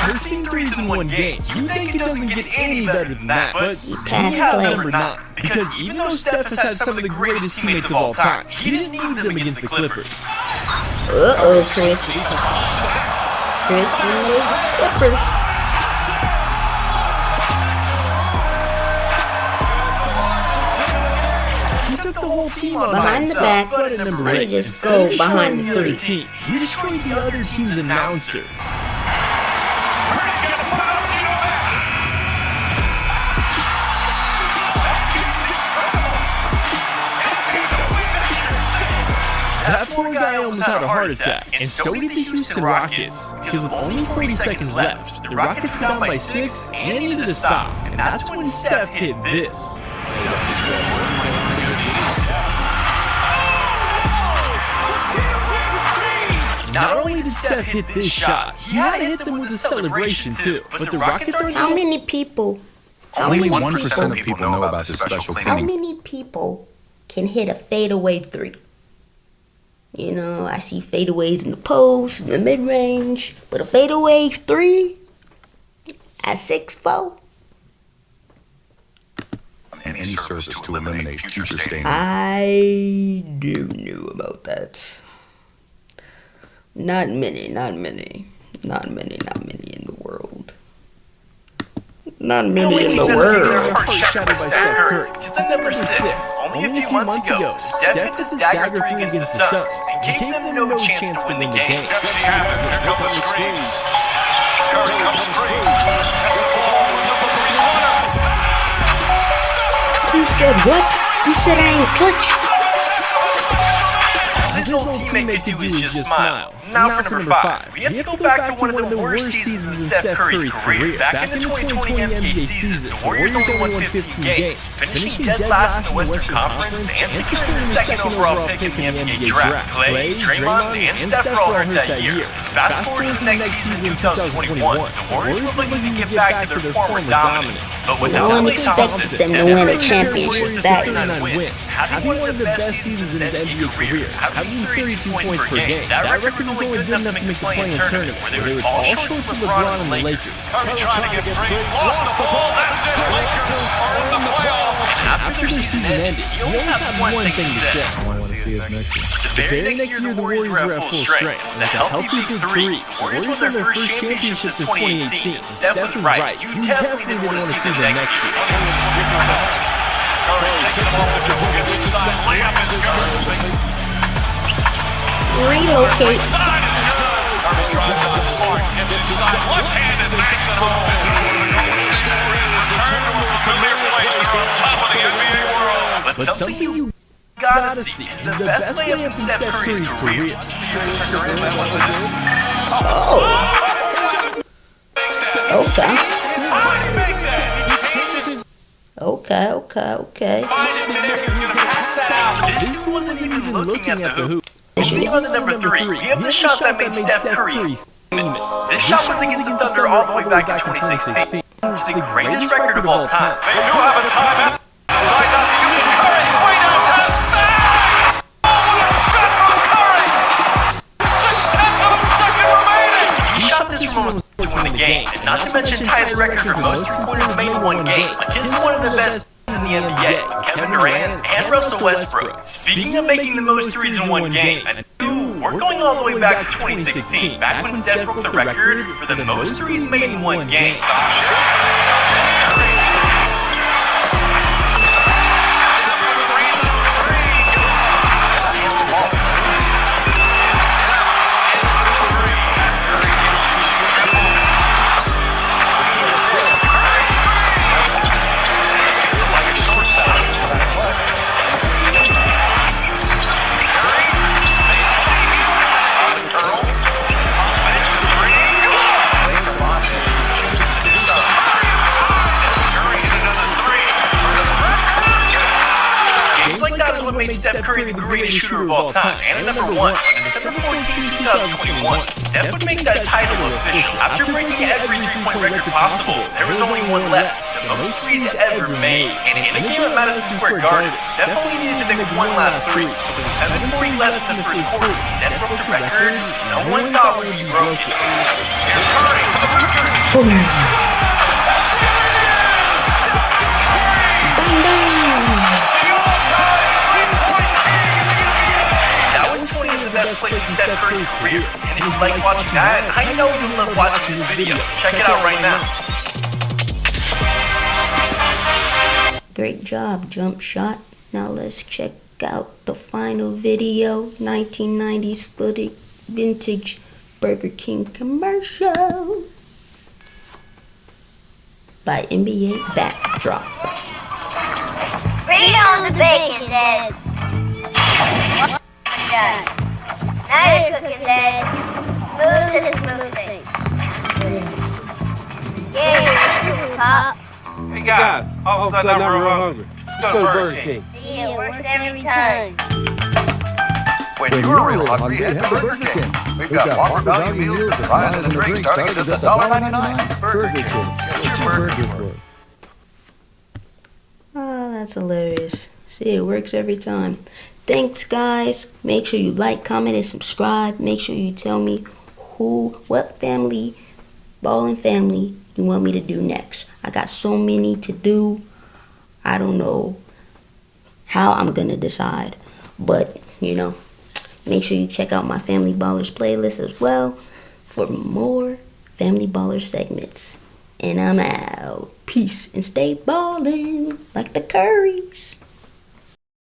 Thirteen threes in one game. You think it doesn't get any better than that, but he passed have play. number 9. Because even though Steph has had some of the greatest teammates of all time, he didn't need them against the Clippers. Uh-oh, Chris. Chris and the Clippers. He took the whole team on Behind the back. Let me just go behind the 3. He destroyed the other team's announcer. That poor guy almost had a heart attack, and so did the Houston Rockets. Because with only 40 seconds left, the Rockets were down by 6 and needed to stop. And that's when Steph hit this. Not only did Steph hit this shot, he had to hit them with a celebration too. But the Rockets are How many people? Only 1% of people know about this special How cleaning. many people can hit a fadeaway 3? You know, I see fadeaways in the post, in the mid-range, but a fadeaway 3 at 6'4"? Any service to eliminate future staining. I do know about that. Not many in the world. Not many in the world. Shadowed by Steph Curry. Because that's number 6. Only a few months ago, Steph hit this dagger 3 against the Suns and gave them no chance to win the game. Here come the screens. Curry comes free. Gets the ball into the three-pointer. He said what? He said I ain't clutch. His old teammate could do is just smile. Now for number 5. We have to go back to one of the worst seasons in Steph Curry's career. Back in the 2020 NBA season, the Warriors only won 15 games, finishing dead last in the Western Conference and securing the second overall pick in the NBA draft. Clay, Draymond, and Steph were all hurt that year. Fast forward to the next season in 2021, the Warriors were looking to get back to their former dominance. But without No one Klay expected Thompson, them to win a championship that year. having one of the best seasons in his NBA career, having 32 points per game. That record was only good enough to make the play-in tournament, where they would fall short of LeBron and the Lakers. Curry trying to get free. Lost the ball. That's it. Lakers are in the playoffs. After their season ended, he only had one thing to say. The very next year, the Warriors were at full strength. With a healthy big 3, the Warriors won their first championship since 2018. Steph was right. You definitely didn't want to see them next year. Curry takes it off the dribble, gets inside. Layup is good. Relocate. Curry drives on Smart, gets inside. Left-handed, banks it home. Return to a familiar place. They're on top of the NBA world. But something you gotta see is the best layup in Steph Curry's career. Okay. This wasn't even looking at the hoop. Moving on to number 3, we have the shot that made Steph Curry famous. This shot was against the Thunder all the way back in 2016. It's the greatest record of all time. They do have a timeout. Side out to use Curry. Way downtown. He shot this from almost to win the game, and not to mention tie the record for most three-pointers made in one game against one of the best in the NBA, Kevin Durant and Russell Westbrook. Speaking of making the most threes in one game, we're going all the way back to 2016, back when Steph broke the record for the most threes made in one game. Curry the greatest shooter of all time, and number 1. On December 14, 2021, Steph would make that title official. After breaking every three-point record possible, there was only one left, the most threes ever made. And in a game at Madison Square Garden, Steph only needed to make one last three. So with 7:40 left in the first quarter, Steph broke the record no one thought would be broken. Here's Curry for the Lakers. Best play in Steph Curry's career. And if you like watching that, I know you'll love watching this video. Check it out right now. Great job, jump shot. Now let's check out the final video. 1990s footage, vintage Burger King commercial by NBA Backdrop. Bring on the bacon, Dad. Now you're cooking, Dad. Move to this move thing. Yeah, Pop. Hey guys, all of a sudden I'm real hungry. Let's go to Burger King. See, it works every time. When you're real hungry, head to Burger King. We've got Whopper value meals and fries and drinks starting at just $1.99. Burger King. Get your burger worth. Oh, that's hilarious. See, it works every time. Thanks, guys. Make sure you like, comment, and subscribe. Make sure you tell me what family, Ballin family, you want me to do next. I got so many to do. I don't know how I'm going to decide. But, make sure you check out my Family Ballers playlist as well for more Family Ballers segments. And I'm out. Peace and stay ballin' like the Currys.